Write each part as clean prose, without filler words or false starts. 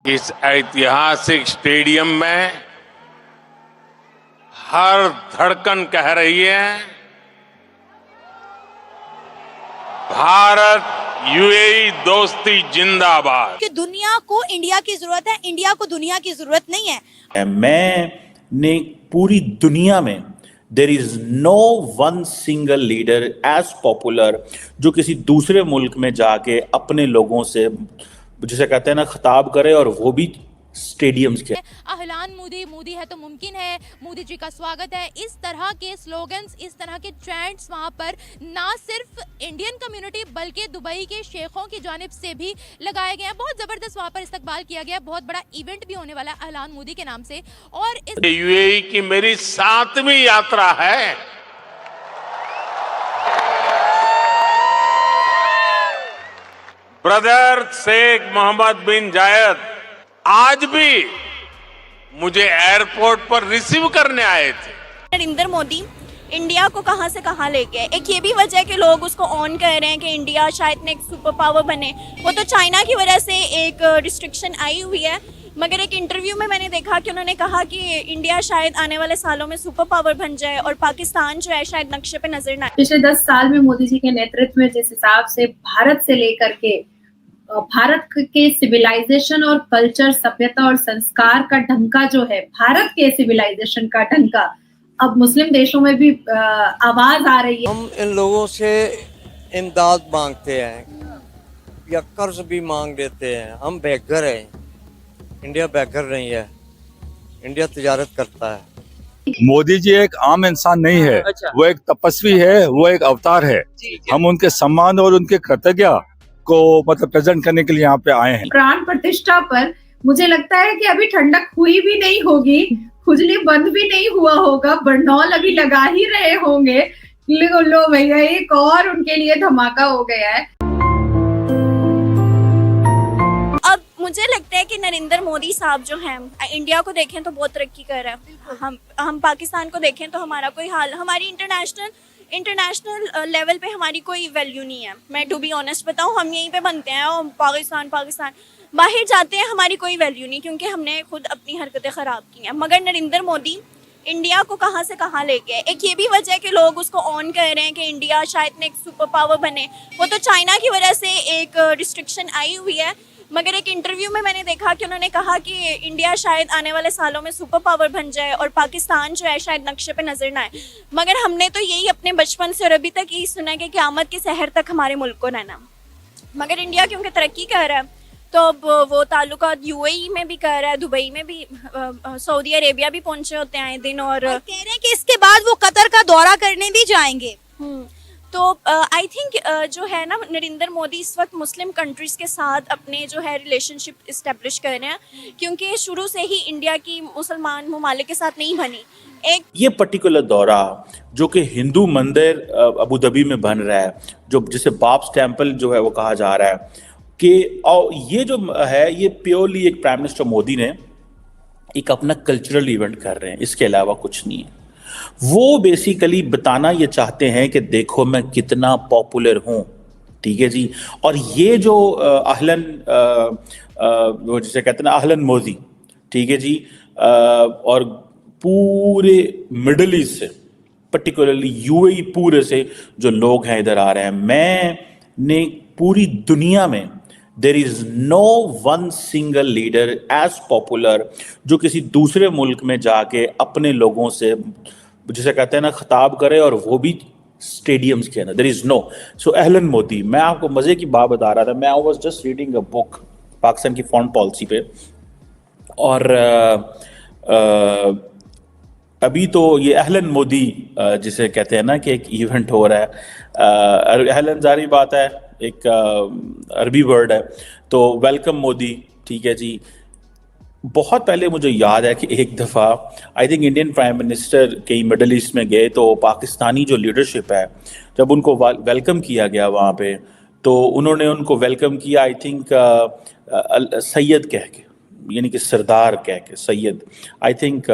इस ऐतिहासिक स्टेडियम में हर धड़कन कह रही है, भारत यूएई दोस्ती जिंदाबाद। कि दुनिया को इंडिया की जरूरत है, इंडिया को दुनिया की जरूरत नहीं है। मैंने पूरी दुनिया में there is no one single leader as popular जो किसी दूसरे मुल्क में जाके अपने लोगों से, जिसे कहते हैं ना, खिताब करे, और वो भी स्टेडियम्स के। अहलान मोदी, मोदी है तो मुमकिन है, मोदी जी का स्वागत है, इस तरह के स्लोगन्स, इस तरह के ट्रेंड्स वहाँ पर ना सिर्फ इंडियन कम्युनिटी बल्कि दुबई के शेखों की जानिब से भी लगाए गए हैं। बहुत ज़बरदस्त वहाँ पर इस्तकबाल किया गया। बहुत बड़ा इवेंट भी होने वाला है अहलान मोदी के नाम से। और इस यूएई की मेरी 7वीं यात्रा है। ब्रदर शेख मोहम्मद बिन जायद आज भी मुझे एयरपोर्ट पर रिसीव करने आए थे। नरेंद्र मोदी इंडिया को कहां से कहां ले गए। एक ये भी वजह है कि लोग उसको ऑन कर रहे हैं कि इंडिया शायद ने एक सुपर पावर बने। वो तो चाइना की वजह से एक रिस्ट्रिक्शन आई हुई है, मगर एक इंटरव्यू में मैंने देखा कि उन्होंने कहा कि इंडिया शायद आने वाले सालों में सुपर पावर बन जाए और पाकिस्तान जो है शायद नक्शे पे नजर ना आए। पिछले 10 साल में मोदी जी के नेतृत्व में जिस हिसाब से भारत से लेकर के भारत के सिविलाइजेशन और कल्चर, सभ्यता और संस्कार का ढंका जो है, भारत के सिविलाइजेशन का ढंका अब मुस्लिम देशों में भी आवाज आ रही है। हम इन लोगों से इमदाद मांगते हैं या कर्ज भी मांग लेते हैं। हम बेघर हैं, इंडिया बेघर नहीं है, इंडिया तिजारत करता है। मोदी जी एक आम इंसान नहीं है। अच्छा। वो एक तपस्वी है, वो एक अवतार है। हम उनके सम्मान और उनके कृतज्ञता को मतलब प्रेजेंट करने के लिए यहाँ पे आए हैं। प्राण प्रतिष्ठा पर मुझे लगता है कि अभी ठंडक हुई भी नहीं होगी, खुजली बंद भी नहीं हुआ होगा, बरनौल अभी लगा ही रहे होंगे। लो भैया, एक और उनके लिए धमाका हो गया है। अब मुझे लगता है कि नरेंद्र मोदी साहब जो हैं, इंडिया को देखें तो बहुत तरक्की कर रहे हैं। हम पाकिस्तान को देखें तो हमारा कोई हाल, हमारी इंटरनेशनल लेवल पे हमारी कोई वैल्यू नहीं है। मैं टू बी ऑनेस्ट बताऊं, हम यहीं पे बनते हैं और पाकिस्तान बाहर जाते हैं, हमारी कोई वैल्यू नहीं, क्योंकि हमने खुद अपनी हरकतें ख़राब की हैं। मगर नरेंद्र मोदी इंडिया को कहां से कहां ले गए। एक ये भी वजह है कि लोग उसको ऑन कर रहे हैं कि इंडिया शायद ने एक सुपर पावर बने। वो तो चाइना की वजह से एक रिस्ट्रिक्शन आई हुई है, मगर एक इंटरव्यू में मैंने देखा कि उन्होंने कहा कि इंडिया शायद आने वाले सालों में सुपर पावर बन जाए और पाकिस्तान जो है शायद नक्शे पे नजर ना आए। मगर हमने तो यही अपने बचपन से और अभी तक यही सुना है कि क़यामत की सहर तक हमारे मुल्क को रहना। मगर इंडिया क्योंकि तरक्की कर रहा है तो अब वो ताल्लुकात यूएई में भी कर रहा है, दुबई में भी, सऊदी अरेबिया भी पहुंचे होते हैं आए दिन, और कह रहे हैं कि इसके बाद वो कतर का दौरा करने भी जाएंगे। तो आई थिंक जो है ना, नरेंद्र मोदी इस वक्त मुस्लिम कंट्रीज़ के साथ अपने जो है रिलेशनशिप इस्टेब्लिश कर रहे हैं, क्योंकि शुरू से ही इंडिया की मुसलमान ममालिक के साथ नहीं बनी। एक ये पर्टिकुलर दौरा जो कि हिंदू मंदिर अबू धाबी में बन रहा है, जो जिसे बाब्स टेम्पल जो है वो कहा जा रहा है, कि और ये जो है ये प्योरली एक प्राइम मिनिस्टर मोदी ने एक अपना कल्चरल इवेंट कर रहे हैं, इसके अलावा कुछ नहीं है। वो बेसिकली बताना ये चाहते हैं कि देखो मैं कितना पॉपुलर हूँ, ठीक है जी। और ये जो अहलन वो जिसे कहते हैं ना अहलन मोदी, ठीक है जी, और पूरे मिडल ईस्ट से, पर्टिकुलरली यूएई पूरे से जो लोग हैं इधर आ रहे हैं। मैंने पूरी दुनिया में there is no one single leader as popular जो किसी दूसरे मुल्क में जाके अपने लोगों से, जिसे कहते हैं ना, खिताब करे, और वो भी स्टेडियम्स के अंदर। There is no. सो अहलन मोदी, मैं आपको मजे की बात बता रहा था। मैं I was just reading a book Pakistan की फॉरेन पॉलिसी पे, और अभी तो ये अहलन मोदी जिसे कहते हैं ना कि एक इवेंट हो रहा है। अहलन जारी बात है, एक अरबी वर्ड है, तो वेलकम मोदी, ठीक है जी। बहुत पहले मुझे याद है कि एक दफ़ा I think Indian prime minister कहीं मिडल ईस्ट में गए, तो पाकिस्तानी जो लीडरशिप है, जब उनको वेलकम किया गया वहाँ पे, तो उन्होंने उनको वेलकम किया आई थिंक सैयद कह के, यानी कि सरदार कह के, Syed. I think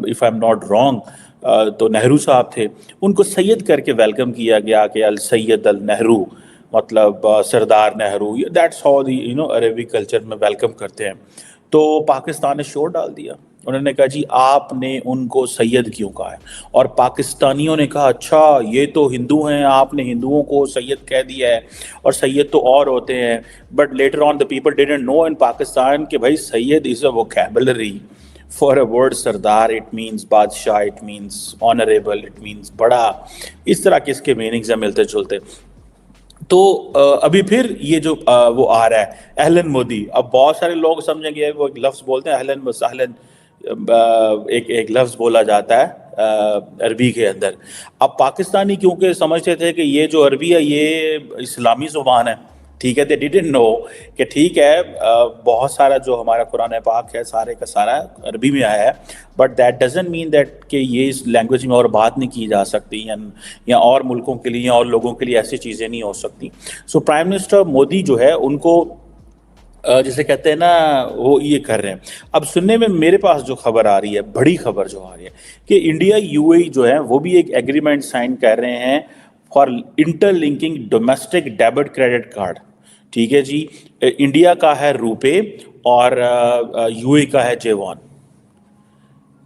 if I am not wrong तो नेहरू साहब थे, उनको सैयद करके वेलकम किया गया कि अल सैयद अल नेहरू, मतलब Sardar Nehru. That's how the Arabic culture में वेलकम करते हैं। तो पाकिस्तान ने शोर डाल दिया। उन्होंने कहा जी आपने उनको सैयद क्यों कहा है, और पाकिस्तानियों ने कहा अच्छा ये तो हिंदू हैं, आपने हिंदुओं को सैयद कह दिया है, और सैयद तो और होते हैं। But later on the people didn't know in Pakistan कि भाई Syed is a vocabulary for a word sardar, it means badshah, it means honourable, it means बड़ा, इस तरह के इसके मीनिंग्स हैं मिलते जुलते। तो अभी फिर ये जो वो आ रहा है अहलन मोदी, अब बहुत सारे लोग समझेंगे वो एक लफ्ज़ बोलते हैं अहलन व सहलन, एक लफ्ज़ बोला जाता है अरबी के अंदर। अब पाकिस्तानी क्योंकि समझते थे कि ये जो अरबी है ये इस्लामी ज़ुबान है, ठीक है, दे डिडंट नो कि ठीक है बहुत सारा जो हमारा कुरान पाक है सारे का सारा अरबी में आया है, but that doesn't mean that कि ये इस लैंग्वेज में और बात नहीं की जा सकती, या और मुल्कों के लिए या और लोगों के लिए ऐसी चीज़ें नहीं हो सकती। सो प्राइम मिनिस्टर मोदी जो है उनको जिसे कहते हैं ना वो ये कर रहे हैं। अब सुनने में मेरे पास जो खबर आ रही है, बड़ी खबर जो आ रही है कि इंडिया यूएई जो है वो भी एक एग्रीमेंट साइन कर रहे हैं for interlinking domestic debit credit card, ठीक है जी। इंडिया का है रुपे और यूएई का है जेवॉन।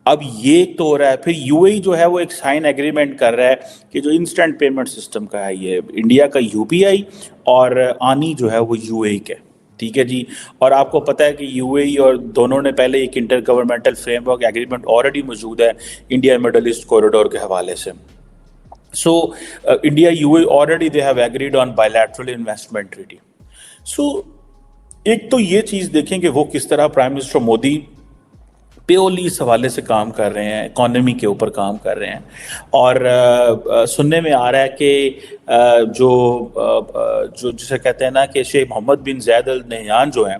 अब ये तो हो रहा है, फिर यूएई जो है वो एक साइन एग्रीमेंट कर रहा है कि जो इंस्टेंट पेमेंट सिस्टम का है ये इंडिया का यूपीआई और आनी जो है वो यूएई के, ठीक है जी। और आपको पता है कि यूएई और दोनों ने पहले एक inter governmental framework agreement already मौजूद है इंडिया मिडल ईस्ट कॉरिडोर के हवाले से। So India UAE already they have agreed on bilateral investment treaty. So एक तो ये चीज़ देखें कि वो किस तरह प्राइम मिनिस्टर मोदी प्योरली इस हवाले से काम कर रहे हैं, इकॉनमी के ऊपर काम कर रहे हैं। और सुनने में आ रहा है कि जो जिसे कहते हैं ना कि शेख मोहम्मद बिन ज़ायद अल नहयान जो हैं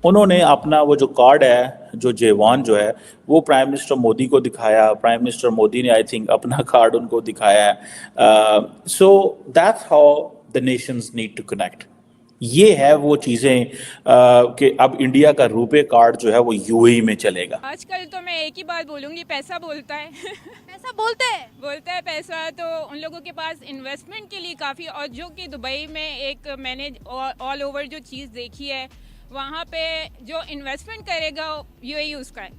उन्होंने अपना वो जो कार्ड है जो जेवान जो है वो प्राइम मिनिस्टर मोदी को दिखाया, प्राइम मिनिस्टर मोदी ने आई थिंक अपना कार्ड उनको दिखाया है। So that's how the nations need to connect. ये है वो चीज़ें कि अब इंडिया का रुपे कार्ड जो है वो यूएई में चलेगा। आजकल तो मैं एक ही बात बोलूँगी, पैसा बोलता है। पैसा बोलता है पैसा, तो उन लोगों के पास इन्वेस्टमेंट के लिए काफ़ी, और जो कि दुबई में एक मैंने ऑल ओवर जो चीज़ देखी है वहाँ पे जो इन्वेस्टमेंट करेगा यूएई उसका है।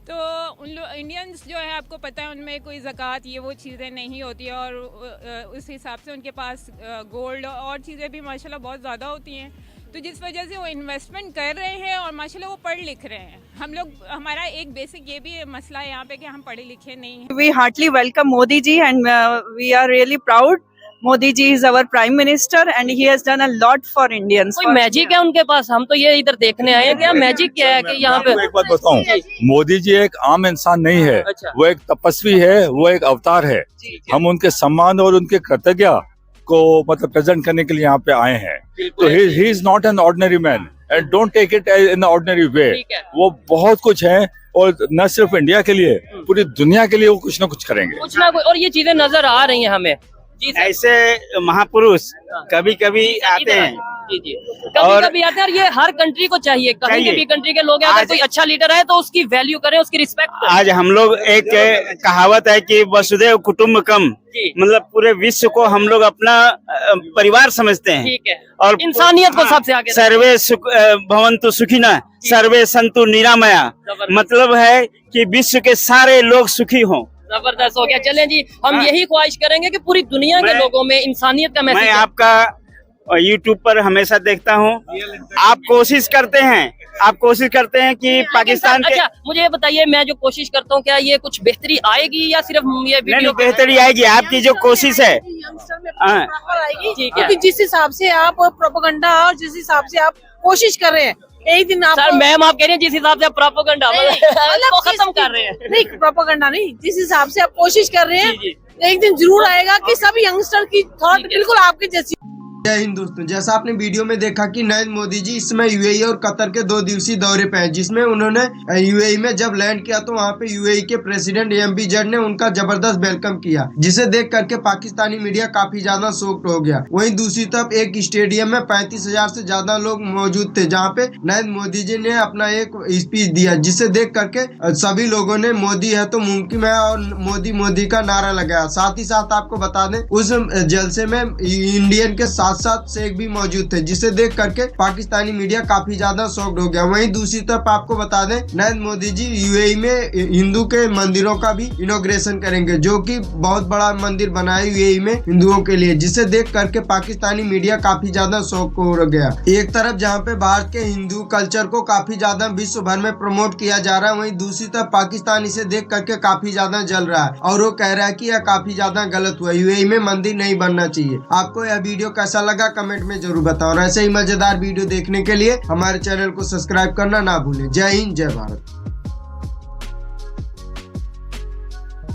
तो उन लोग इंडियंस जो है आपको पता है उनमें कोई ज़कात ये वो चीज़ें नहीं होती है, और उस हिसाब से उनके पास गोल्ड और चीज़ें भी माशाल्लाह बहुत ज़्यादा होती हैं। तो जिस वजह से वो इन्वेस्टमेंट कर रहे हैं और माशाल्लाह वो पढ़ लिख रहे हैं। हम लोग, हमारा एक बेसिक ये भी मसला है यहाँ पे कि हम पढ़े लिखे नहीं हैं। We heartily welcome Modi ji and we are really proud. Modi ji is our prime minister and he has done a lot for Indians. कोई मैजिक है उनके पास? हम तो ये इधर देखने आए हैं कि मैजिक क्या है कि यहाँ पे। एक बात बताऊं, मोदी जी एक आम इंसान नहीं है। अच्छा। वो एक तपस्वी है, वो एक अवतार है। हम उनके सम्मान और उनके कृतज्ञता को मतलब प्रेजेंट करने के लिए यहाँ पे आए हैं। तो he is not an ordinary man and don't take it in ordinary way. वो बहुत कुछ है, और न सिर्फ इंडिया के लिए पूरी दुनिया के लिए वो कुछ ना कुछ करेंगे, कुछ ना कुछ। और ये चीजें नजर आ रही हैं हमें। ऐसे महापुरुष कभी कभी आते हैं, जी कभी कभी आते हैं, और ये हर कंट्री को चाहिए। कहीं के भी कंट्री के लोग हैं, अगर कोई अच्छा लीडर है तो उसकी वैल्यू करें, उसकी रिस्पेक्ट करें। आज हम लोग एक कहावत है कि वसुधैव कुटुम्बकम, मतलब पूरे विश्व को हम लोग अपना परिवार समझते हैं। ठीक है, और इंसानियत को सबसे आगे। सर्वे भवन्तु सुखिनः सर्वे सन्तु निरामया, मतलब है कि विश्व के सारे लोग सुखी हों। जबरदस्त हो गया। चलें जी, हम यही ख्वाहिश करेंगे कि पूरी दुनिया के लोगों में इंसानियत का मैसेज। मैं आपका YouTube पर हमेशा देखता हूँ, आप कोशिश करते हैं कि पाकिस्तान के। अच्छा, मुझे ये बताइए, मैं जो कोशिश करता हूँ क्या ये कुछ बेहतरी आएगी या सिर्फ ये वीडियो? बेहतरी आएगी, आपकी जो कोशिश है ठीक है। जिस हिसाब से आप प्रोपेगेंडा और जिस हिसाब से आप कोशिश कर रहे हैं, एक दिन आप सर मैम आप कह रहे हैं जिस हिसाब से आप प्रोपेगेंडा मतलब खत्म कर रहे हैं। नहीं, प्रोपेगेंडा नहीं, जिस हिसाब से आप कोशिश कर रहे हैं एक दिन जरूर आएगा कि सब यंगस्टर की थॉट बिल्कुल आपके जैसी। जय हिंद दोस्तों, जैसा आपने वीडियो में देखा कि नरेंद्र मोदी जी इस समय यूएई और कतर के 2 दिवसीय दौरे पे हैं, जिसमें उन्होंने यूएई में जब लैंड किया तो वहाँ पे यूएई के प्रेसिडेंट MPZ ने उनका जबरदस्त वेलकम किया, जिसे देख करके पाकिस्तानी मीडिया काफी ज्यादा शॉक्ड हो गया। वहीं दूसरी तरफ एक स्टेडियम में 35,000 से ज्यादा लोग मौजूद थे, जहाँ पे नरेंद्र मोदी जी ने अपना एक स्पीच दिया, जिसे देख करके सभी लोगों ने मोदी है तो मुमकिन है और मोदी मोदी का नारा लगाया। साथ ही साथ आपको बता दें उस जलसे में इंडियन के साथ साथ शेख भी मौजूद थे, जिसे देख करके पाकिस्तानी मीडिया काफी ज्यादा शॉक्ड हो गया। वहीं दूसरी तरफ आपको बता दें, नरेंद्र मोदी जी यूएई में हिंदू के मंदिरों का भी इनॉग्रेशन करेंगे, जो कि बहुत बड़ा मंदिर बना है यूएई में हिंदुओं के लिए, जिसे देख करके पाकिस्तानी मीडिया काफी ज्यादा शॉक हो गया। एक तरफ जहाँ पे भारत के हिंदू कल्चर को काफी ज्यादा विश्व भर में प्रमोट किया जा रहा है, वहीं दूसरी तरफ पाकिस्तान इसे देख करके काफी ज्यादा जल रहा है और वो कह रहा है कि यह काफी ज्यादा गलत हुआ, यूएई में मंदिर नहीं बनना चाहिए। आपको यह वीडियो कैसा लगा कमेंट में जरूर बताओ और ऐसे ही मजेदार वीडियो देखने के लिए हमारे चैनल को सब्सक्राइब करना ना भूलें। जय हिंद, जय भारत।